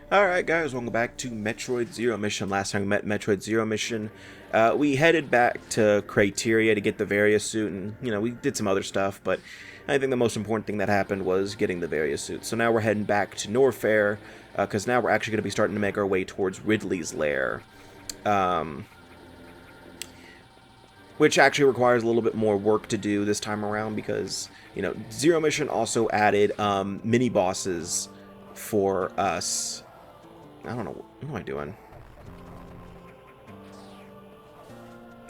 Alright guys, welcome back to Metroid Zero Mission. Last time we met Metroid Zero Mission, we headed back to Criteria to get the Various suit, and, we did some other stuff, but I think the most important thing that happened was getting the Various suit. So now we're heading back to Norfair, because now we're actually going to be starting to make our way towards Ridley's lair. Which actually requires a little bit more work to do this time around, because, Zero Mission also added mini-bosses for us. I don't know. What am I doing?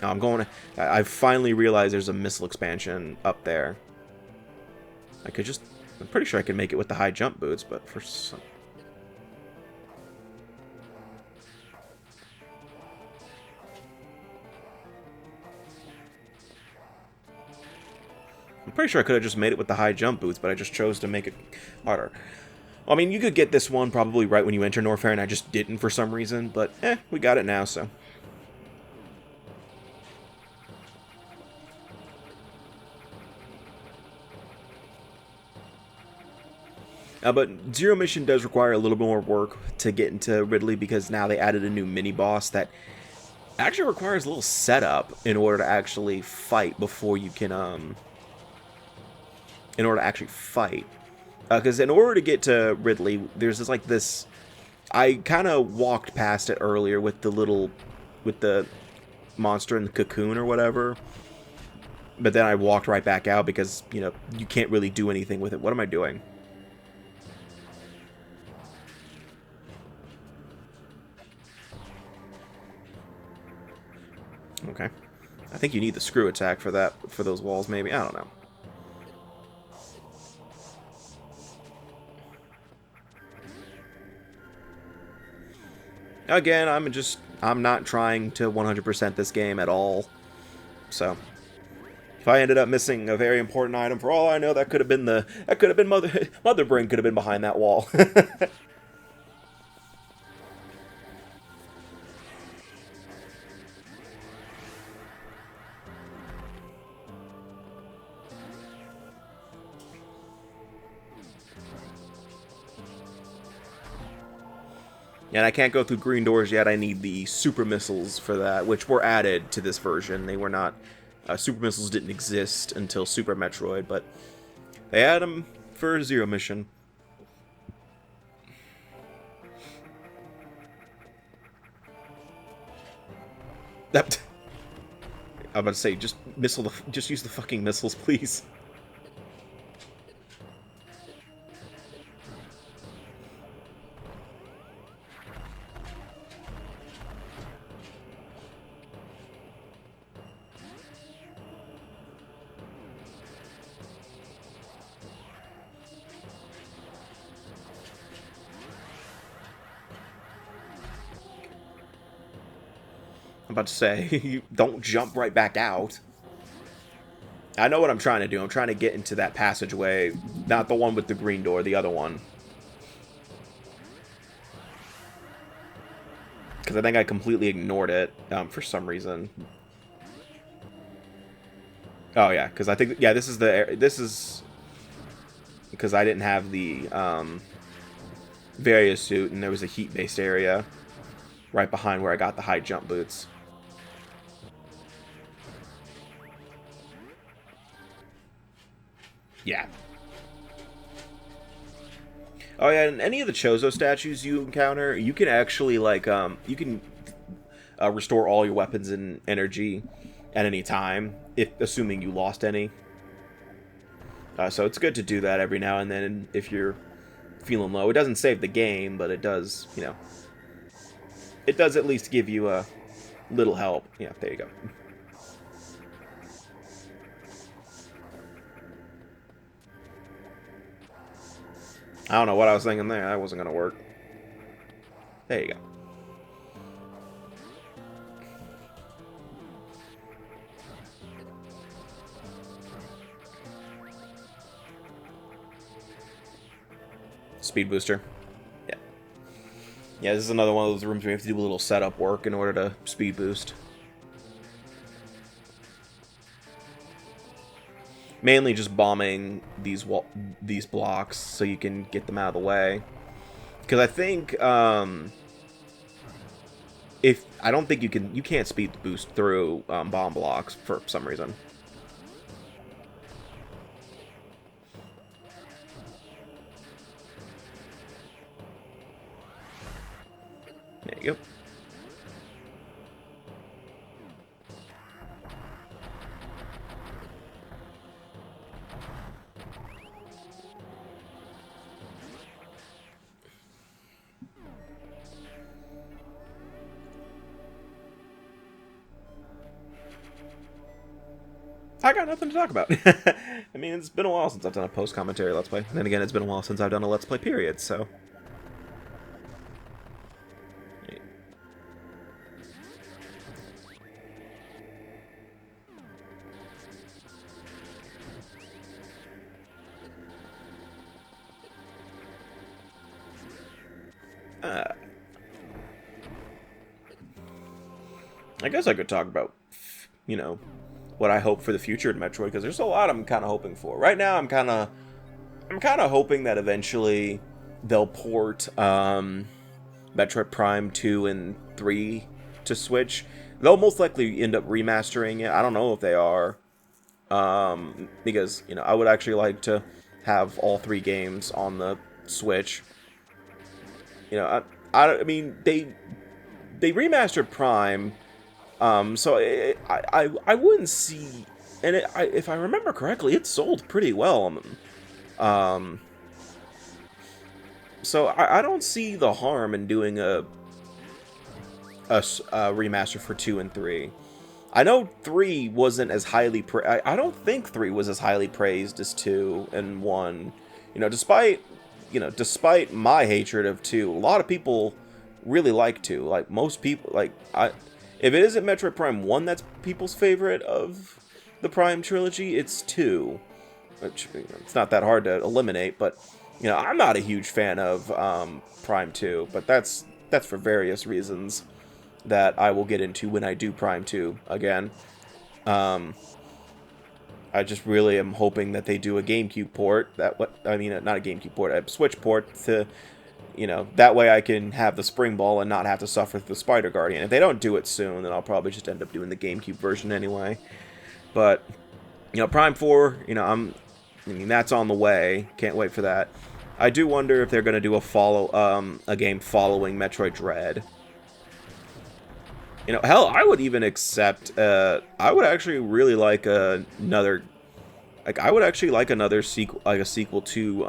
Oh, I'm going to... I finally realized there's a missile expansion up there. I could just... I'm pretty sure I can make it with the high jump boots, but for some... I'm pretty sure I could have just made it with the high jump boots, but I just chose to make it harder. I mean, you could get this one probably right when you enter Norfair, and I just didn't for some reason, but we got it now, so. But Zero Mission does require a little bit more work to get into Ridley, because now they added a new mini-boss that actually requires a little setup in order to actually fight before you can, in order to actually fight. Because in order to get to Ridley, there's this, I kind of walked past it earlier with the monster in the cocoon or whatever. But then I walked right back out because, you can't really do anything with it. What am I doing? Okay. I think you need the screw attack for that, for those walls, maybe. I don't know. Again, I'm not trying to 100% this game at all. So, if I ended up missing a very important item, for all I know, that could have been Mother Brain could have been behind that wall. And I can't go through green doors yet. I need the super missiles for that, which were added to this version. They were not... super missiles didn't exist until Super Metroid, but they add them for Zero Mission. I'm about to say, just use the fucking missiles, please. I'm about to say, don't jump right back out. I know what I'm trying to do. I'm trying to get into that passageway. Not the one with the green door, the other one. Because I think I completely ignored it for some reason. Oh, yeah, because I think... Yeah, this is... Because I didn't have the Various suit, and there was a heat-based area right behind where I got the high jump boots. Yeah. Oh yeah, and any of the Chozo statues you encounter, you can actually you can restore all your weapons and energy at any time, assuming you lost any. So it's good to do that every now and then if you're feeling low. It doesn't save the game, but it does, it does at least give you a little help. Yeah, there you go. I don't know what I was thinking there. That wasn't going to work. There you go. Speed booster. Yeah. Yeah, this is another one of those rooms where you have to do a little setup work in order to speed boost. Mainly just bombing these blocks so you can get them out of the way. Because I think if I don't think you can't speed the boost through bomb blocks for some reason. There you go. I got nothing to talk about. I mean, it's been a while since I've done a post-commentary Let's Play. And then again, it's been a while since I've done a Let's Play period, so... I guess I could talk about, you know, what I hope for the future in Metroid, because there's a lot I'm kind of hoping for. Right now, I'm kind of hoping that eventually they'll port Metroid Prime 2 and 3 to Switch. They'll most likely end up remastering it. I don't know if they are, because, you know, I would actually like to have all 3 games on the Switch. You know, I mean, they remastered Prime. So I wouldn't see, and if I remember correctly, it sold pretty well. So I don't see the harm in doing a remaster for 2 and 3. I know 3 wasn't as highly I don't think 3 was as highly praised as 2 and 1. You know, despite my hatred of 2, a lot of people really like 2. Like most people, if it isn't Metroid Prime 1 that's people's favorite of the Prime trilogy, it's 2. Which, it's not that hard to eliminate, but, you know, I'm not a huge fan of Prime 2, but that's for various reasons that I will get into when I do Prime 2 again. I just really am hoping that they do a GameCube port, not a GameCube port, a Switch port to... You know, that way I can have the Spring Ball and not have to suffer through the Spider Guardian. If they don't do it soon, then I'll probably just end up doing the GameCube version anyway. But, you know, Prime 4, you know, I mean, that's on the way. Can't wait for that. I do wonder if they're going to do a game following Metroid Dread. You know, hell, I would even accept, I would actually really like another sequel, like a sequel to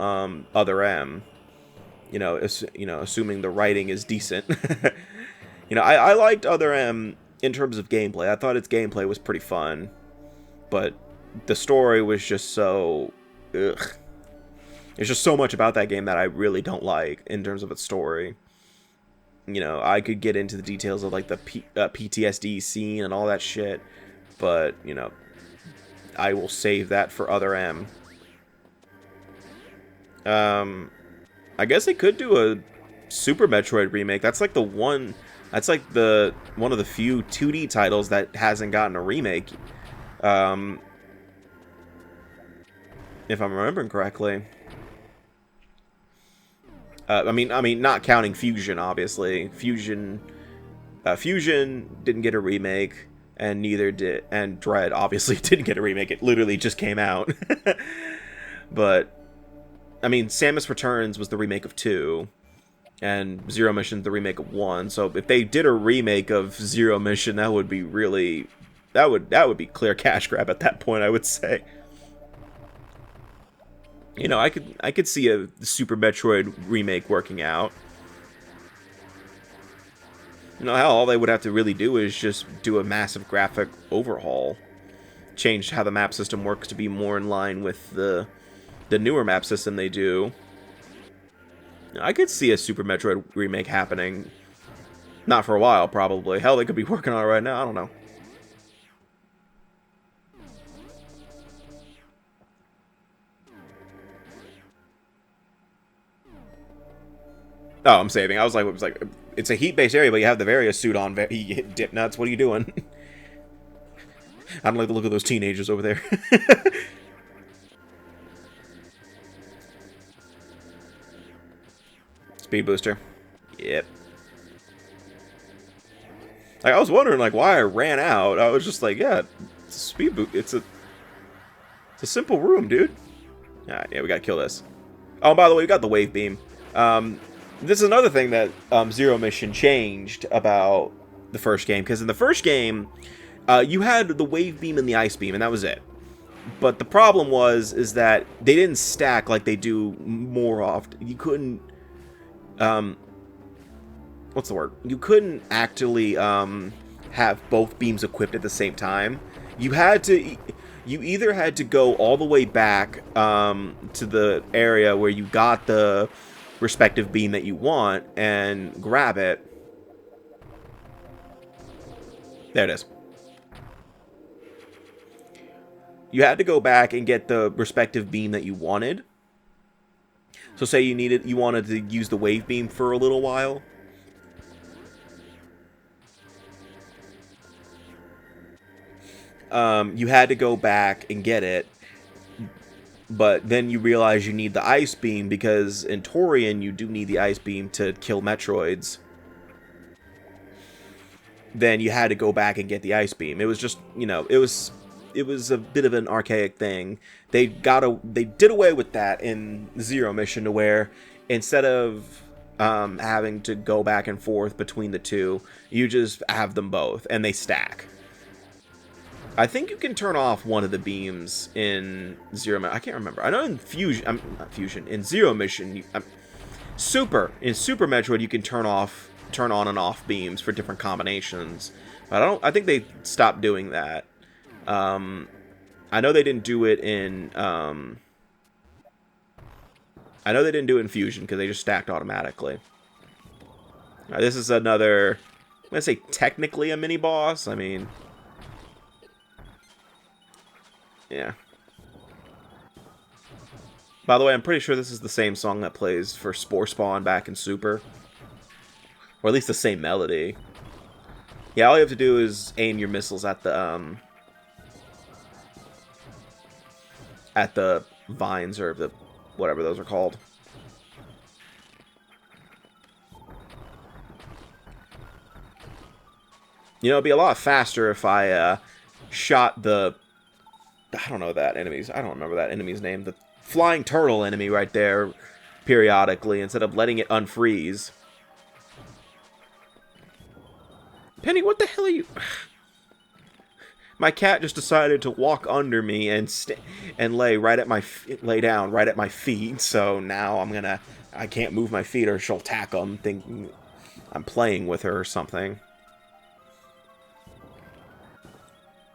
Other M. You know, assuming the writing is decent. You know, I liked Other M in terms of gameplay. I thought its gameplay was pretty fun, but the story was just so... Ugh. There's just so much about that game that I really don't like in terms of its story. You know, I could get into the details of, like, the PTSD scene and all that shit, but, you know, I will save that for Other M. I guess they could do a Super Metroid remake. That's like one of the few 2D titles that hasn't gotten a remake. If I'm remembering correctly. I mean, not counting Fusion, obviously. Fusion didn't get a remake, and and Dread obviously didn't get a remake. It literally just came out. But I mean, Samus Returns was the remake of 2, and Zero Mission the remake of 1. So if they did a remake of Zero Mission, that would be really, that would be clear cash grab at that point, I would say. You know, I could see a Super Metroid remake working out. You know, hell, all they would have to really do is just do a massive graphic overhaul, change how the map system works to be more in line with the newer map system they do. I could see a Super Metroid remake happening. Not for a while, probably. Hell, they could be working on it right now. I don't know. Oh, I'm saving. I was like, it's a heat-based area, but you have the Various suit on. Dip nuts. What are you doing? I don't like the look of those teenagers over there. Speed booster. Yep. Like, I was wondering, like, why I ran out. I was just like, yeah, it's a speed boost. It's a simple room, dude. Alright, yeah, we gotta kill this. Oh, by the way, we got the wave beam. This is another thing that Zero Mission changed about the first game, because in the first game, you had the wave beam and the ice beam, and that was it. But the problem is that they didn't stack like they do more often. You couldn't, what's the word? You couldn't actually have both beams equipped at the same time. You either had to go all the way back to the area where you got the respective beam that you want and grab it. There it is. You had to go back and get the respective beam that you wanted. So say you wanted to use the wave beam for a little while. You had to go back and get it. But then you realize you need the ice beam, because in Torian you do need the ice beam to kill Metroids. Then you had to go back and get the ice beam. It was just, you know, it was a bit of an archaic thing. They did away with that in Zero Mission, to where instead of having to go back and forth between the two, you just have them both and they stack. I think you can turn off one of the beams in Zero Mission. I can't remember. I know in Fusion, not Fusion, in Zero Mission, in Super Metroid, you can turn on and off beams for different combinations. But I think they stopped doing that. I know they didn't do it in Fusion, because they just stacked automatically. Now, this is another, I'm gonna say technically a mini boss. I mean, yeah. By the way, I'm pretty sure this is the same song that plays for Spore Spawn back in Super. Or at least the same melody. Yeah, all you have to do is aim your missiles at the vines, or the whatever those are called. You know, it'd be a lot faster if I shot the, I don't know that enemy's, I don't remember that enemy's name, the flying turtle enemy right there periodically, instead of letting it unfreeze. Penny, what the hell are you? My cat just decided to walk under me and lay down right at my feet. So now I can't move my feet, or she'll tack them, thinking I'm playing with her or something.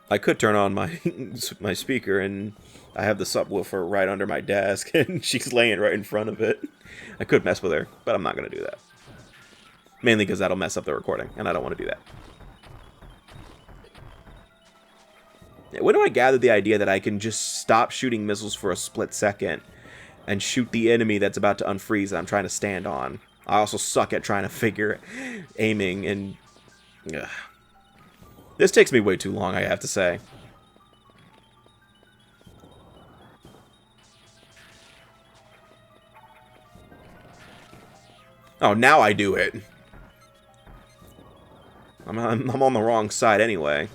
I could turn on my speaker, and I have the subwoofer right under my desk, and she's laying right in front of it. I could mess with her, but I'm not going to do that. Mainly because that'll mess up the recording, and I don't want to do that. When do I gather the idea that I can just stop shooting missiles for a split second and shoot the enemy that's about to unfreeze that I'm trying to stand on? I also suck at trying to figure aiming, and ugh. This takes me way too long, I have to say. Oh, now I do it. I'm on the wrong side anyway.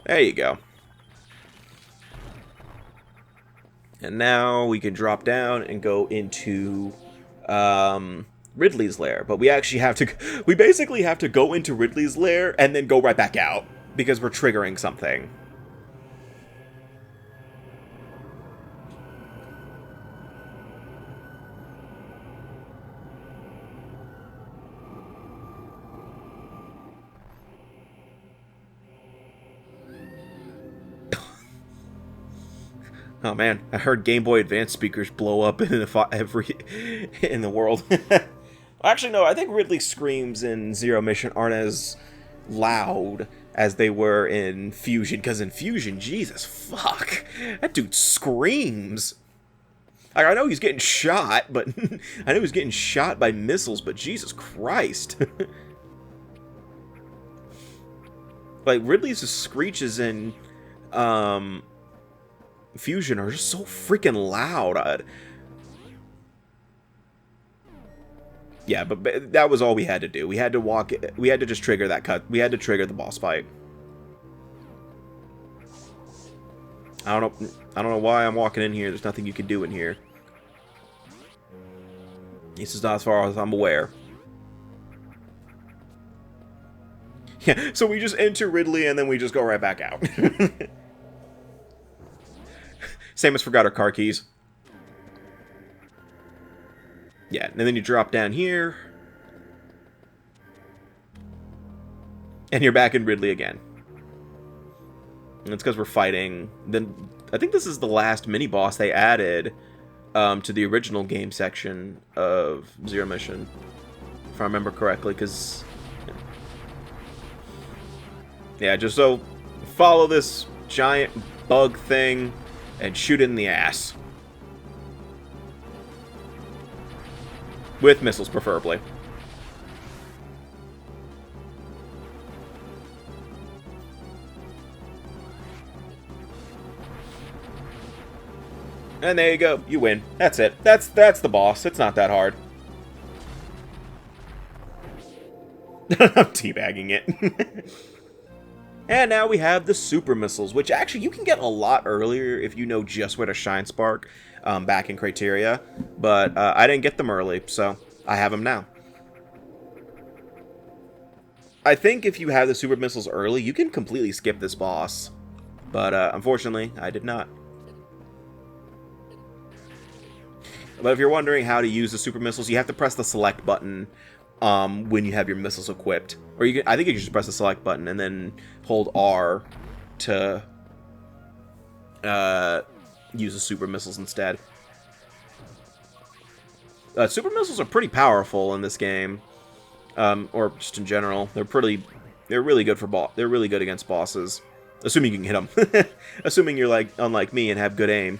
There you go. And now we can drop down and go into Ridley's lair. But we actually have to... We basically have to go into Ridley's lair and then go right back out, because we're triggering something. Oh man, I heard Game Boy Advance speakers blow up in the world. Actually, no, I think Ridley's screams in Zero Mission aren't as loud as they were in Fusion, because in Fusion, Jesus fuck, that dude screams. I know he's getting shot, but I know he's getting shot by missiles, but Jesus Christ. Like, Ridley's screeches in Fusion are just so freaking loud. Yeah, but that was all we had to do. We had to just trigger that cut. We had to trigger the boss fight. I don't know why I'm walking in here. There's nothing you can do in here. This is not as far as I'm aware. Yeah, so we just enter Ridley and then we just go right back out. Samus forgot her car keys. Yeah, and then you drop down here. And you're back in Ridley again. And it's because we're fighting. Then I think this is the last mini-boss they added to the original game section of Zero Mission. If I remember correctly, because... Yeah, just so follow this giant bug thing and shoot it in the ass. With missiles, preferably. And there you go. You win. That's it. That's the boss. It's not that hard. I'm teabagging it. And now we have the super missiles, which actually you can get a lot earlier if you know just where to shine spark back in Criteria. But I didn't get them early, so I have them now. I think if you have the super missiles early, you can completely skip this boss. But unfortunately, I did not. But if you're wondering how to use the super missiles, you have to press the select button when you have your missiles equipped. Or you can, I think you can just press the select button and then hold R to use the super missiles instead. Super missiles are pretty powerful in this game, or just in general. They're really good for they're really good against bosses, assuming you can hit them. Assuming you're like unlike me and have good aim.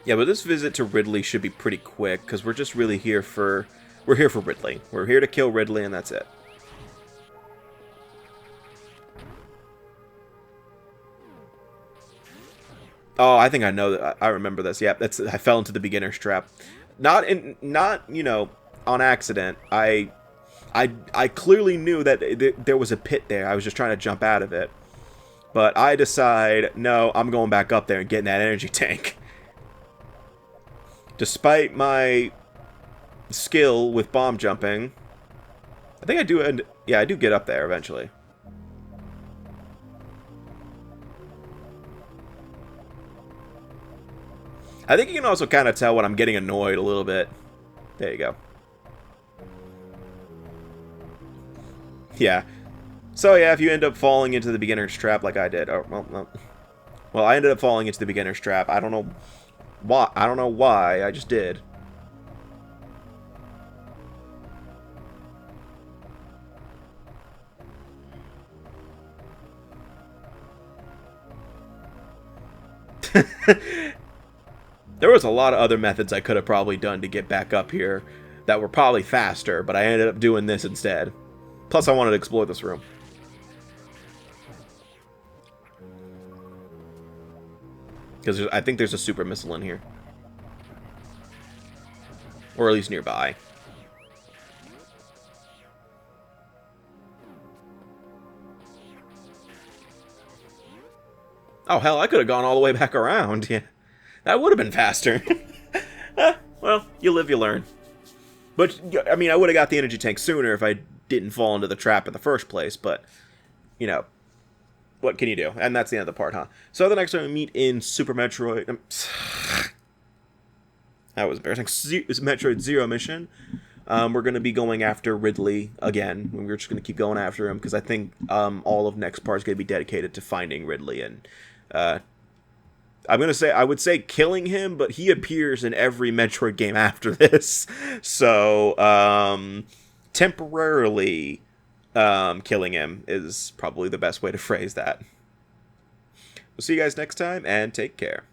Yeah, but this visit to Ridley should be pretty quick, because we're just really here for... We're here for Ridley. We're here to kill Ridley, and that's it. Oh, I think I know that. I remember this. Yeah, I fell into the beginner's trap. Not, you know, on accident. I clearly knew that there was a pit there. I was just trying to jump out of it. But I decide, no, I'm going back up there and getting that energy tank. Despite my skill with bomb jumping, I think I do, and yeah, I do get up there eventually. I think you can also kind of tell when I'm getting annoyed a little bit. There you go. Yeah. So yeah, if you end up falling into the beginner's trap like I did, well, I ended up falling into the beginner's trap. I don't know why. I just did. There was a lot of other methods I could have probably done to get back up here that were probably faster, but I ended up doing this instead. Plus, I wanted to explore this room. Because I think there's a super missile in here. Or at least nearby. Oh, hell, I could have gone all the way back around. Yeah, that would have been faster. Well, you live, you learn. But, I mean, I would have got the energy tank sooner if I didn't fall into the trap in the first place. But, you know, what can you do? And that's the end of the part, huh? So the next time we meet in Super Metroid... that was embarrassing. Metroid Zero Mission. We're going to be going after Ridley again. We're just going to keep going after him, because I think all of next part is going to be dedicated to finding Ridley. And I'm going to say, I would say killing him, but he appears in every Metroid game after this. So, temporarily... killing him is probably the best way to phrase that. We'll see you guys next time, and take care.